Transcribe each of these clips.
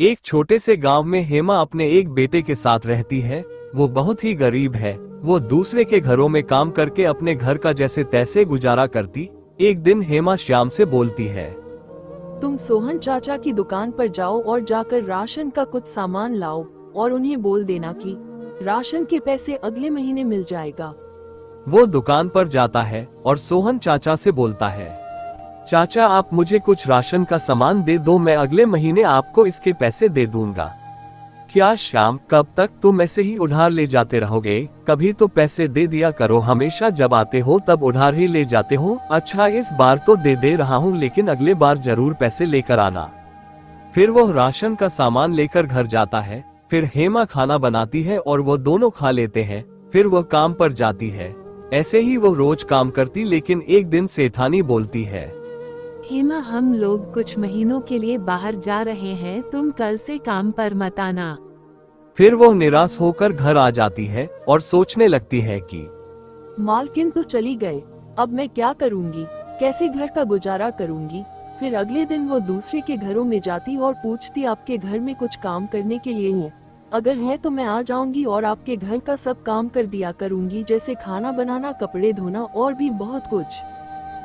एक छोटे से गांव में हेमा अपने एक बेटे के साथ रहती है। वो बहुत ही गरीब है। वो दूसरे के घरों में काम करके अपने घर का जैसे तैसे गुजारा करती। एक दिन हेमा श्याम से बोलती है, तुम सोहन चाचा की दुकान पर जाओ और जाकर राशन का कुछ सामान लाओ और उन्हें बोल देना कि राशन के पैसे अगले महीने मिल जाएगा। वो दुकान पर जाता है और सोहन चाचा से बोलता है, चाचा आप मुझे कुछ राशन का सामान दे दो, मैं अगले महीने आपको इसके पैसे दे दूंगा। क्या श्याम, कब तक तुम ऐसे ही उधार ले जाते रहोगे? कभी तो पैसे दे दिया करो, हमेशा जब आते हो तब उधार ही ले जाते हो। अच्छा इस बार तो दे रहा हूँ, लेकिन अगले बार जरूर पैसे लेकर आना। फिर वो राशन का सामान लेकर घर जाता है। फिर हेमा खाना बनाती है और वो दोनों खा लेते हैं। फिर वो काम पर जाती है। ऐसे ही वो रोज काम करती, लेकिन एक दिन सेठानी बोलती है, हेमा हम लोग कुछ महीनों के लिए बाहर जा रहे हैं, तुम कल से काम पर मत आना। फिर वो निराश होकर घर आ जाती है और सोचने लगती है कि मालकिन तो चली गए, अब मैं क्या करूंगी, कैसे घर का गुजारा करूंगी। फिर अगले दिन वो दूसरे के घरों में जाती और पूछती, आपके घर में कुछ काम करने के लिए है? अगर है तो मैं आ जाऊंगी और आपके घर का सब काम कर दिया करूंगी, जैसे खाना बनाना, कपड़े धोना और भी बहुत कुछ।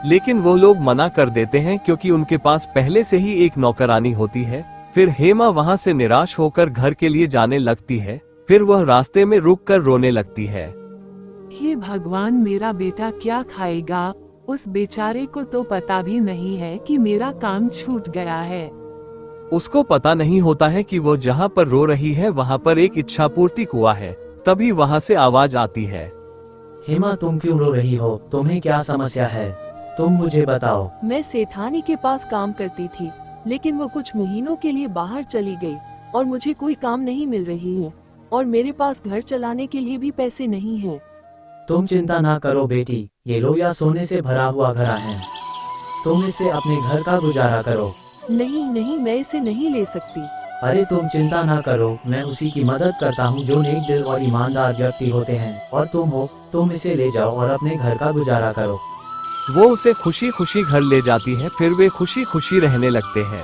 लेकिन वो लोग मना कर देते हैं, क्योंकि उनके पास पहले से ही एक नौकरानी होती है। फिर हेमा वहां से निराश होकर घर के लिए जाने लगती है। फिर वह रास्ते में रुककर रोने लगती है। हे भगवान, मेरा बेटा क्या खाएगा? उस बेचारे को तो पता भी नहीं है कि मेरा काम छूट गया है। उसको पता नहीं होता है कि वो जहाँ पर रो रही है वहाँ पर एक इच्छापूर्ति कुआं है। तभी वहाँ से आवाज आती है, हेमा तुम क्यों रो रही हो? तुम्हें क्या समस्या है? तुम मुझे बताओ। मैं सेठानी के पास काम करती थी, लेकिन वो कुछ महीनों के लिए बाहर चली गई और मुझे कोई काम नहीं मिल रही है और मेरे पास घर चलाने के लिए भी पैसे नहीं हैं। तुम चिंता ना करो बेटी, ये लोया सोने से भरा हुआ घड़ा है, तुम इससे अपने घर का गुजारा करो। नहीं नहीं, मैं इसे नहीं ले सकती। अरे तुम चिंता ना करो, मैं उसी की मदद करता हूँ जो नेक दिल और ईमानदार व्यक्ति होते हैं, और तुम हो, तुम इसे ले जाओ और अपने घर का गुजारा करो। वो उसे खुशी खुशी घर ले जाती है। फिर वे खुशी खुशी रहने लगते हैं।